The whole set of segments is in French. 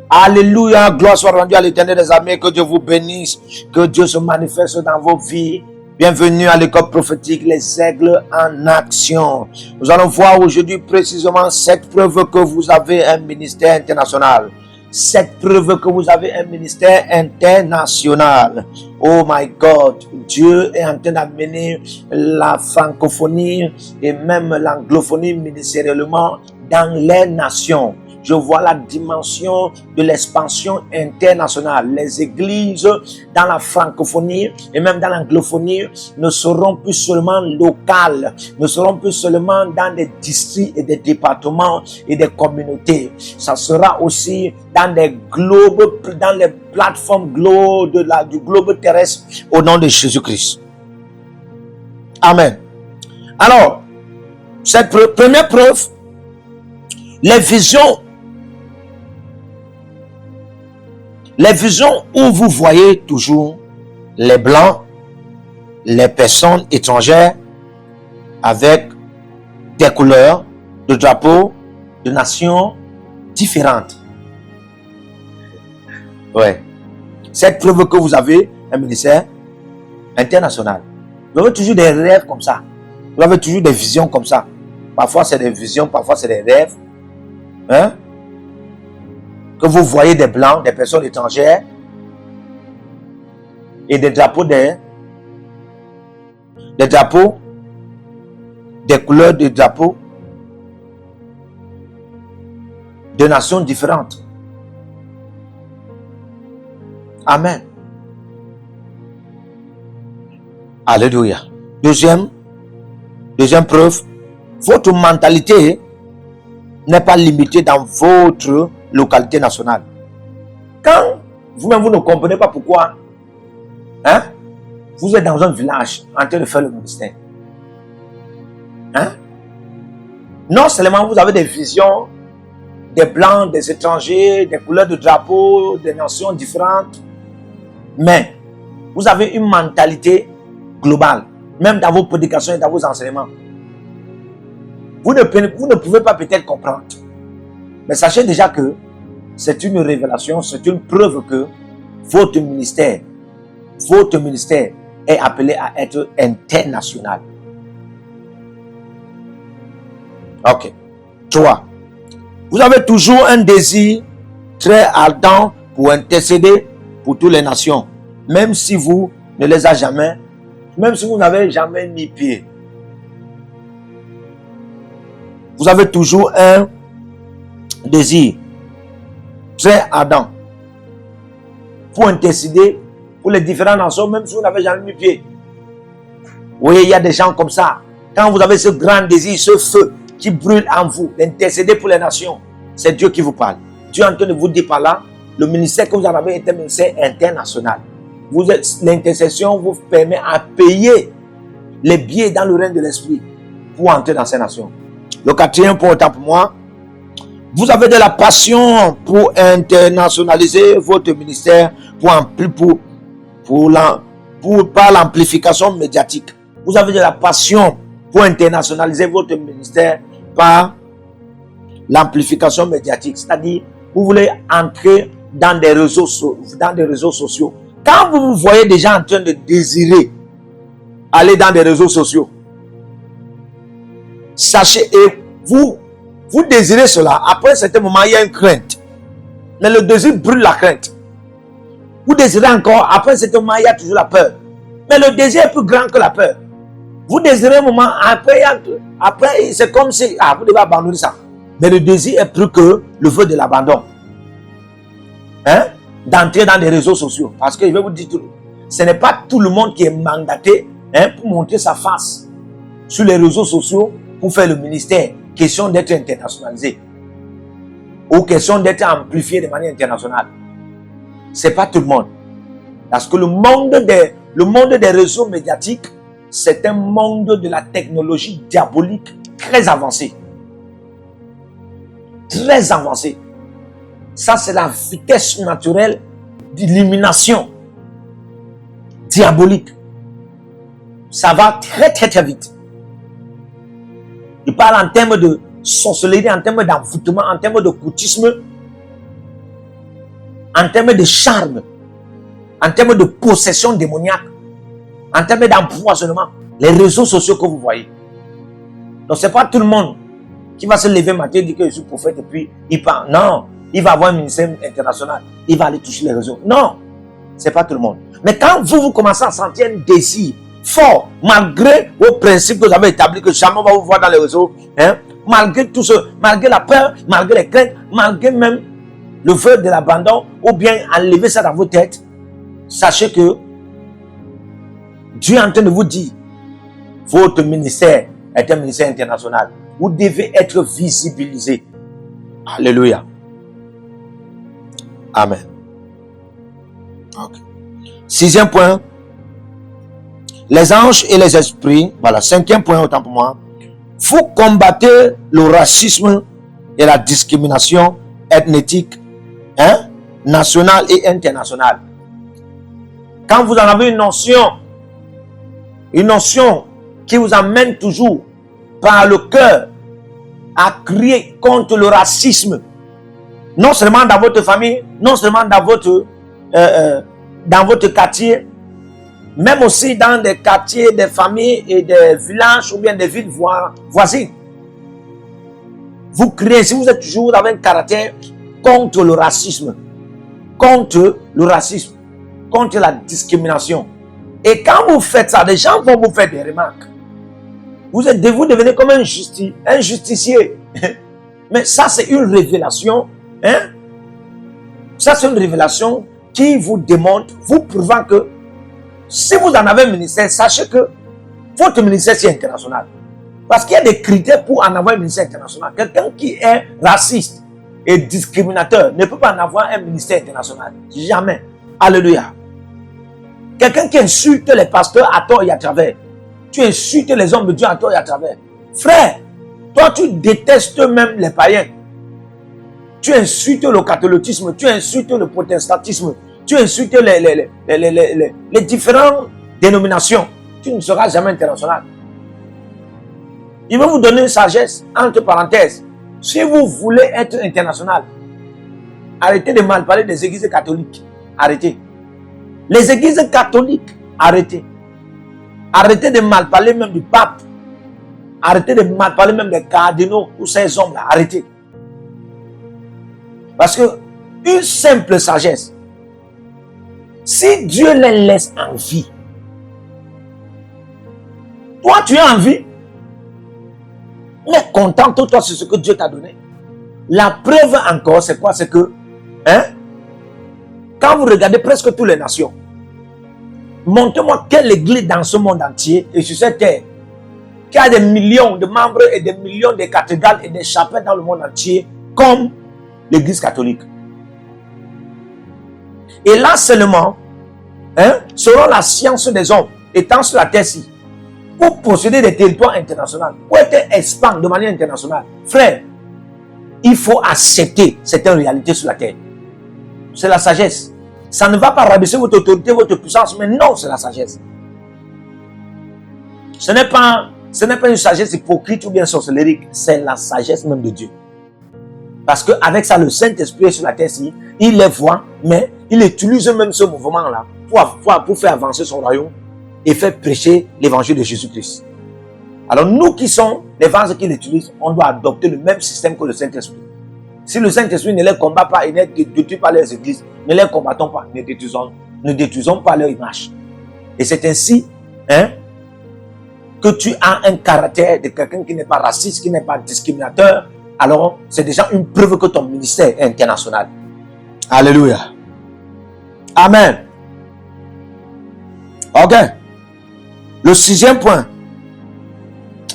Alléluia, gloire soit rendue à l'Éternel des armées, que Dieu vous bénisse, que Dieu se manifeste dans vos vies. Bienvenue à l'école prophétique, les aigles en action. Nous allons voir aujourd'hui précisément cette preuve que vous avez un ministère international. Cette preuve que vous avez un ministère international. Oh my God, Dieu est en train d'amener la francophonie et même l'anglophonie ministériellement dans les nations. Je vois la dimension de l'expansion internationale. Les églises dans la francophonie et même dans l'anglophonie ne seront plus seulement locales, ne seront plus seulement dans des districts et des départements et des communautés. Ça sera aussi dans des globes, dans les plateformes du globe terrestre au nom de Jésus-Christ. Amen. Alors, cette première preuve, les visions où vous voyez toujours les blancs, les personnes étrangères avec des couleurs de drapeaux de nations différentes. Ouais. Cette preuve que vous avez un ministère international. Vous avez toujours des rêves comme ça. Vous avez toujours des visions comme ça. Parfois c'est des visions, parfois c'est des rêves. Hein? Que vous voyez des blancs, des personnes étrangères et des drapeaux, des couleurs de drapeaux de nations différentes. Amen. Alléluia. Deuxième preuve, votre mentalité n'est pas limitée dans votre localité nationale. Quand vous-même vous ne comprenez pas pourquoi, hein, vous êtes dans un village en train de faire le ministère. Hein? Non seulement vous avez des visions des blancs, des étrangers, des couleurs de drapeaux, des nations différentes, mais vous avez une mentalité globale, même dans vos prédications et dans vos enseignements. Vous ne pouvez pas peut-être comprendre. Mais sachez déjà que c'est une révélation, c'est une preuve que votre ministère est appelé à être international. Ok. 3. Vous avez toujours un désir très ardent pour intercéder pour toutes les nations, même si vous ne les avez jamais, même si vous n'avez jamais mis pied. Vous avez toujours un désir très ardent pour intercéder pour les différentes nations, même si vous n'avez jamais mis pied. Vous voyez, il y a des gens comme ça. Quand vous avez ce grand désir, ce feu qui brûle en vous, d'intercéder pour les nations, c'est Dieu qui vous parle. Dieu est en train de vous dire par là, le ministère que vous avez est un ministère international. L'intercession vous permet à payer les billets dans le règne de l'esprit pour entrer dans ces nations. Le 4e point pour moi, vous avez de la passion pour internationaliser votre ministère par l'amplification médiatique. Vous avez de la passion pour internationaliser votre ministère par l'amplification médiatique. C'est-à-dire, vous voulez entrer dans des réseaux sociaux. Quand vous vous voyez déjà en train de désirer aller dans des réseaux sociaux, sachez, et vous désirez cela. Après un certain moment, il y a une crainte. Mais le désir brûle la crainte. Vous désirez encore. Après un certain moment, il y a toujours la peur. Mais le désir est plus grand que la peur. Vous désirez un moment. Après c'est comme si vous devez abandonner ça. Mais le désir est plus que le feu de l'abandon. Hein? D'entrer dans les réseaux sociaux. Parce que je vais vous dire, ce n'est pas tout le monde qui est mandaté, hein, pour montrer sa face sur les réseaux sociaux pour faire le ministère. Question d'être internationalisé. Ou question d'être amplifié de manière internationale. Ce n'est pas tout le monde. Parce que le monde des réseaux médiatiques, c'est un monde de la technologie diabolique très avancé. Très avancé. Ça, c'est la vitesse naturelle d'illumination diabolique. Ça va très très très vite. Il parle en termes de sorcellerie, en termes d'envoûtement, en termes d'occultisme. en termes de charme, en termes de possession démoniaque, en termes d'empoisonnement, les réseaux sociaux que vous voyez. Donc, ce n'est pas tout le monde qui va se lever matin et dire que je suis prophète et puis il part. Non, il va avoir un ministère international. Il va aller toucher les réseaux. Non, ce n'est pas tout le monde. Mais quand vous commencez à sentir un désir fort, malgré vos principes que vous avez établis, que jamais on va vous voir dans les réseaux, hein, malgré tout ce, malgré la peur, malgré les craintes, malgré même le vœu de l'abandon, ou bien enlever ça dans vos têtes, sachez que Dieu est en train de vous dire, votre ministère est un ministère international. Vous devez être visibilisé. Alléluia. Amen. Okay. 6e point. Les anges et les esprits. Voilà, 5e point, autant pour moi. Vous combattez le racisme et la discrimination ethnique, hein, nationale et internationale. Quand vous en avez une notion qui vous amène toujours par le cœur à crier contre le racisme, non seulement dans votre famille, non seulement dans votre quartier, même aussi dans des quartiers, des familles et des villages ou bien des villes voisines. Vous criez, si vous êtes toujours avec un caractère contre le racisme, contre la discrimination. Et quand vous faites ça, les gens vont vous faire des remarques. Vous devenez comme un justicier. Mais ça, c'est une révélation. Hein? Ça, c'est une révélation qui vous démontre, vous prouvant que si vous en avez un ministère, sachez que votre ministère, c'est international. Parce qu'il y a des critères pour en avoir un ministère international. Quelqu'un qui est raciste et discriminateur ne peut pas en avoir un ministère international. Jamais. Alléluia. Quelqu'un qui insulte les pasteurs à tort et à travers. Tu insultes les hommes de Dieu à tort et à travers. Frère, toi tu détestes même les païens. Tu insultes le catholicisme, tu insultes le protestantisme, tu insultes les différentes dénominations. Tu ne seras jamais international. Il va vous donner une sagesse, entre parenthèses. Si vous voulez être international, arrêtez de mal parler des églises catholiques. Arrêtez. Les églises catholiques, arrêtez. Arrêtez de mal parler même du pape. Arrêtez de mal parler même des cardinaux ou ces hommes-là. Arrêtez. Parce que une simple sagesse, si Dieu les laisse en vie, toi tu es en vie, mais contente-toi sur ce que Dieu t'a donné. La preuve encore, c'est quoi? C'est que, hein, quand vous regardez presque toutes les nations, montrez-moi quelle église dans ce monde entier et sur cette terre qui a des millions de membres et des millions de cathédrales et des chapelles dans le monde entier comme l'église catholique. Et là seulement, hein, selon la science des hommes, étant sur la terre-ci, pour posséder des territoires internationaux, pour être expandre de manière internationale, frère, il faut accepter certaines réalités sur la terre. C'est la sagesse. Ça ne va pas rabaisser votre autorité, votre puissance, mais non, c'est la sagesse. Ce n'est pas une sagesse hypocrite ou bien sorcellerie, c'est la sagesse même de Dieu. Parce qu'avec ça, le Saint-Esprit est sur la terre-ci, il les voit, mais il utilise même ce mouvement-là pour faire avancer son royaume et faire prêcher l'évangile de Jésus-Christ. Alors nous qui sommes les vases qu'il utilise, on doit adopter le même système que le Saint-Esprit. Si le Saint-Esprit ne les combat pas et ne détruit pas les églises, ne les combattons pas, ne détruisons pas leur image. Et c'est ainsi, hein, que tu as un caractère de quelqu'un qui n'est pas raciste, qui n'est pas discriminateur. Alors, c'est déjà une preuve que ton ministère est international. Alléluia. Amen. Ok. Le 6e point.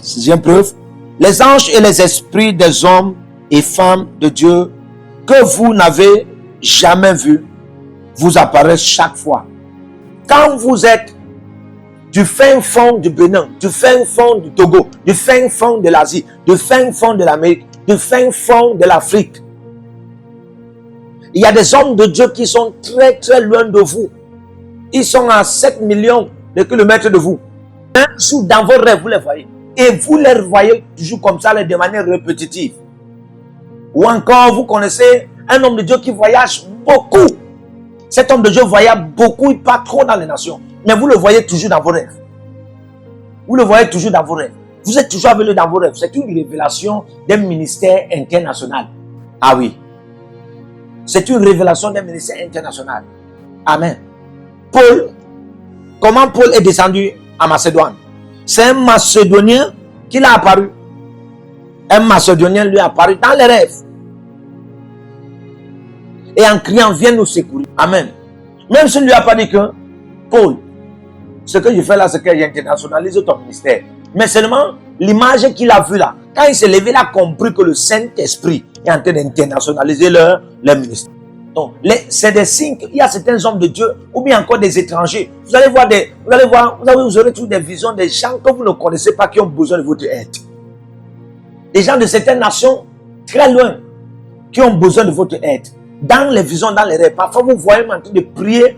6e preuve. Les anges et les esprits des hommes et femmes de Dieu que vous n'avez jamais vus vous apparaissent chaque fois. Quand vous êtes du fin fond du Bénin, du fin fond du Togo, du fin fond de l'Asie, du fin fond de l'Amérique, du fin fond de l'Afrique, il y a des hommes de Dieu qui sont très très loin de vous. Ils sont à 7 millions de kilomètres de vous. Un jour dans vos rêves, vous les voyez. Et vous les voyez toujours comme ça, de manière répétitive. Ou encore, vous connaissez un homme de Dieu qui voyage beaucoup. Cet homme de Dieu voyait beaucoup, pas trop dans les nations. Mais vous le voyez toujours dans vos rêves. Vous le voyez toujours dans vos rêves. Vous êtes toujours avec lui dans vos rêves. C'est une révélation d'un ministère international. Ah oui. C'est une révélation d'un ministère international. Amen. Paul, comment Paul est descendu en Macédoine? C'est un Macédonien qui l'a apparu. Un Macédonien lui est apparu dans les rêves. Et en criant, viens nous secourir. Amen. Même s'il ne lui a pas dit que, Paul, ce que je fais là, c'est que j'internationalise ton ministère. Mais seulement l'image qu'il a vue là, quand il s'est levé, il a compris que le Saint-Esprit est en train d'internationaliser leur ministère. Donc, c'est des signes qu'il y a certains hommes de Dieu, ou bien encore des étrangers. Vous allez voir, vous aurez toujours des visions des gens que vous ne connaissez pas qui ont besoin de votre aide. Des gens de certaines nations, très loin, qui ont besoin de votre aide. Dans les visions, dans les rêves. Parfois, vous voyez en train de prier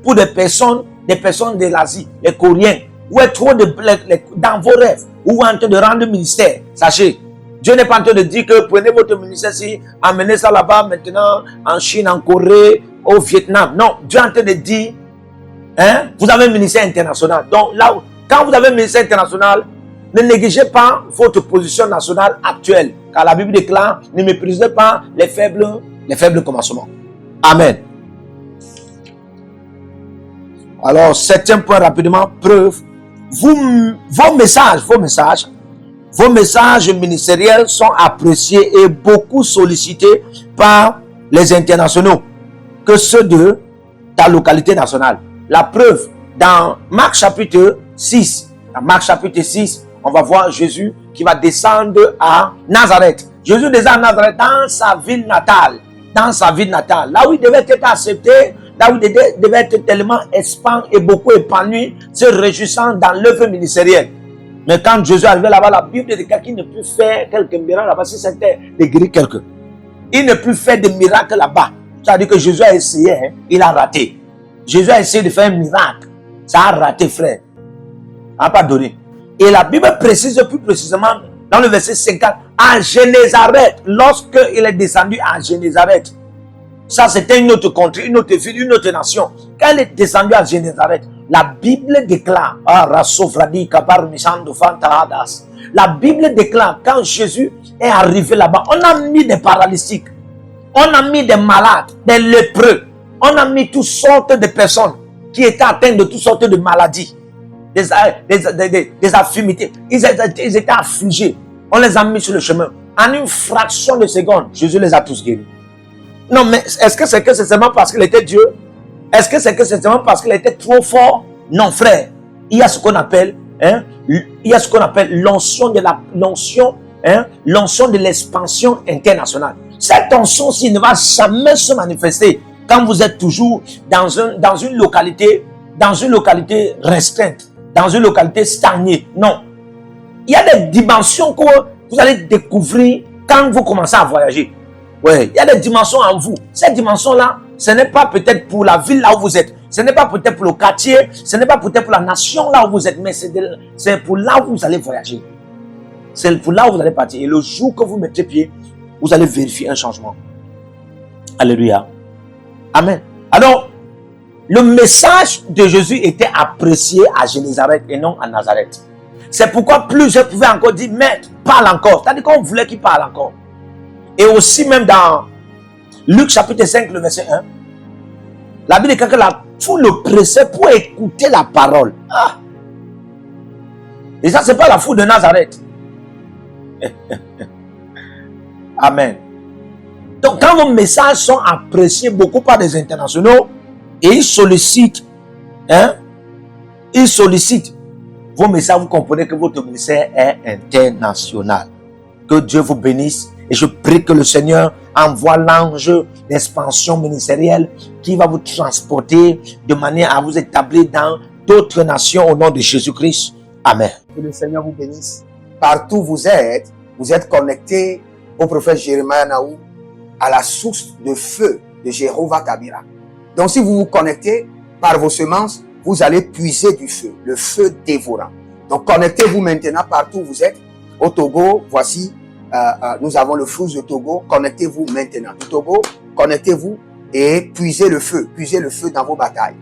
pour des personnes de l'Asie, les Coréens, ou être trop dans vos rêves, ou en train de rendre ministère. Sachez, Dieu n'est pas en train de dire que prenez votre ministère ici, amenez ça là-bas maintenant, en Chine, en Corée, au Vietnam. Non, Dieu est en train de dire, vous avez un ministère international. Donc là, quand vous avez un ministère international, ne négligez pas votre position nationale actuelle. Car la Bible déclare, ne méprisez pas les faibles commencements. Amen. Alors, septième point rapidement, preuve. Vos messages ministériels sont appréciés et beaucoup sollicités par les internationaux que ceux de ta localité nationale. La preuve, dans Marc chapitre 6, on va voir Jésus qui va descendre à Nazareth. Jésus descend à Nazareth dans sa ville natale. Là où il devait être accepté, là où il devait être tellement expandu et beaucoup épanoui, se réjouissant dans l'œuvre ministérielle. Mais quand Jésus est arrivé là-bas, la Bible dit qu'il ne peut faire quelques miracles là-bas, si c'était de guérir quelqu'un. Il ne peut faire de miracles là-bas. Ça veut dire que Jésus a essayé, il a raté. Jésus a essayé de faire un miracle. Ça a raté, frère. Ça n'a pas donné. Et la Bible précise plus précisément dans le verset 50, à Génézareth, lorsqu'il est descendu à Génézareth. Ça, c'était une autre contrée, une autre ville, une autre nation. Quand il est descendu à Génézareth, la Bible déclare, la Bible déclare, quand Jésus est arrivé là-bas, on a mis des paralytiques, on a mis des malades, des lépreux, on a mis toutes sortes de personnes qui étaient atteintes de toutes sortes de maladies, des affirmités. Ils étaient affligés. On les a mis sur le chemin. En une fraction de seconde, Jésus les a tous guéris. Non, mais est-ce que c'est seulement parce qu'il était Dieu? Est-ce que c'est seulement parce qu'il était trop fort? Non, frère. Il y a ce qu'on appelle, l'onction de l'expansion internationale. Cette onction-ci ne va jamais se manifester quand vous êtes toujours dans une localité restreinte, dans une localité stagnée. Non. Il y a des dimensions que vous allez découvrir quand vous commencez à voyager. Oui, il y a des dimensions en vous. Ces dimensions-là, ce n'est pas peut-être pour la ville là où vous êtes. Ce n'est pas peut-être pour le quartier. Ce n'est pas peut-être pour la nation là où vous êtes. Mais c'est pour là où vous allez voyager. C'est pour là où vous allez partir. Et le jour que vous mettez pied, vous allez vérifier un changement. Alléluia. Amen. Alors, le message de Jésus était apprécié à Génézareth et non à Nazareth. C'est pourquoi plusieurs pouvaient encore dire, Maître, parle encore. C'est-à-dire qu'on voulait qu'il parle encore. Et aussi même dans Luc chapitre 5, le verset 1, la Bible dit que la foule le pressait pour écouter la parole. Ah. Et ça, ce n'est pas la foule de Nazareth. Amen. Donc, quand vos messages sont appréciés beaucoup par des internationaux, et ils sollicitent vos messages, vous comprenez que votre ministère est international. Que Dieu vous bénisse. Et je prie que le Seigneur envoie l'ange d'expansion ministérielle qui va vous transporter de manière à vous établir dans d'autres nations au nom de Jésus-Christ. Amen. Que le Seigneur vous bénisse. Partout où vous êtes connectés au prophète Jérémie Naou, à la source de feu de Jéhovah Kabira. Donc si vous vous connectez par vos semences, vous allez puiser du feu, le feu dévorant. Donc connectez-vous maintenant partout où vous êtes. Au Togo, voici, nous avons le flux de Togo. Connectez-vous maintenant. Du Togo, connectez-vous et puisez le feu dans vos batailles.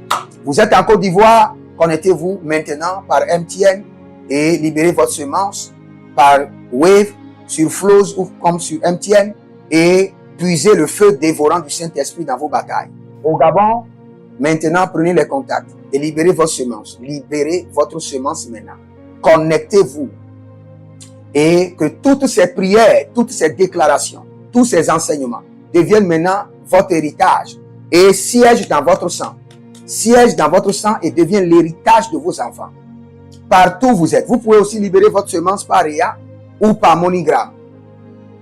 Vous êtes en Côte d'Ivoire, connectez-vous maintenant par MTN et libérez votre semence par Wave sur Flows ou comme sur MTN et puisez le feu dévorant du Saint-Esprit dans vos batailles. Au Gabon, maintenant prenez les contacts et libérez votre semence. Libérez votre semence maintenant. Connectez-vous et que toutes ces prières, toutes ces déclarations, tous ces enseignements deviennent maintenant votre héritage et siègent dans votre sang. Siège dans votre sang et devient l'héritage de vos enfants. Partout où vous êtes, vous pouvez aussi libérer votre semence par Réa ou par MoneyGram.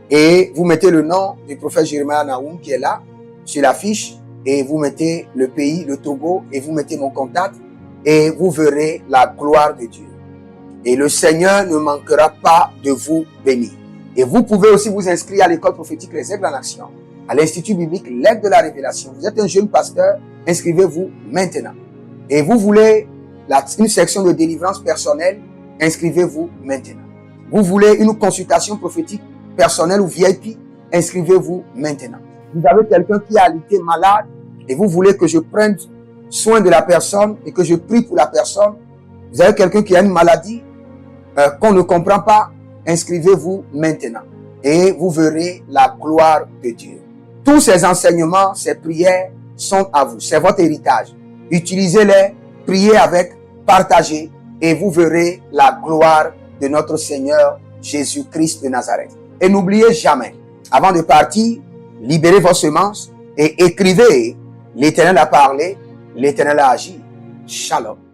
Et vous mettez le nom du prophète Jeremiah Naoum qui est là, sur la fiche, et vous mettez le pays, le Togo, et vous mettez mon contact, et vous verrez la gloire de Dieu. Et le Seigneur ne manquera pas de vous bénir. Et vous pouvez aussi vous inscrire à l'école prophétique Les Aigles en Action, à l'Institut biblique L'Aigle de la Révélation. Vous êtes un jeune pasteur, inscrivez-vous maintenant. Et vous voulez une section de délivrance personnelle, inscrivez-vous maintenant. Vous voulez une consultation prophétique personnelle ou VIP, inscrivez-vous maintenant. Vous avez quelqu'un qui a été malade et vous voulez que je prenne soin de la personne et que je prie pour la personne. Vous avez quelqu'un qui a une maladie qu'on ne comprend pas, inscrivez-vous maintenant. Et vous verrez la gloire de Dieu. Tous ces enseignements, ces prières sont à vous. C'est votre héritage. Utilisez-les, priez avec, partagez et vous verrez la gloire de notre Seigneur Jésus-Christ de Nazareth. Et n'oubliez jamais, avant de partir, libérez vos semences et écrivez, l'Éternel a parlé, l'Éternel a agi. Shalom.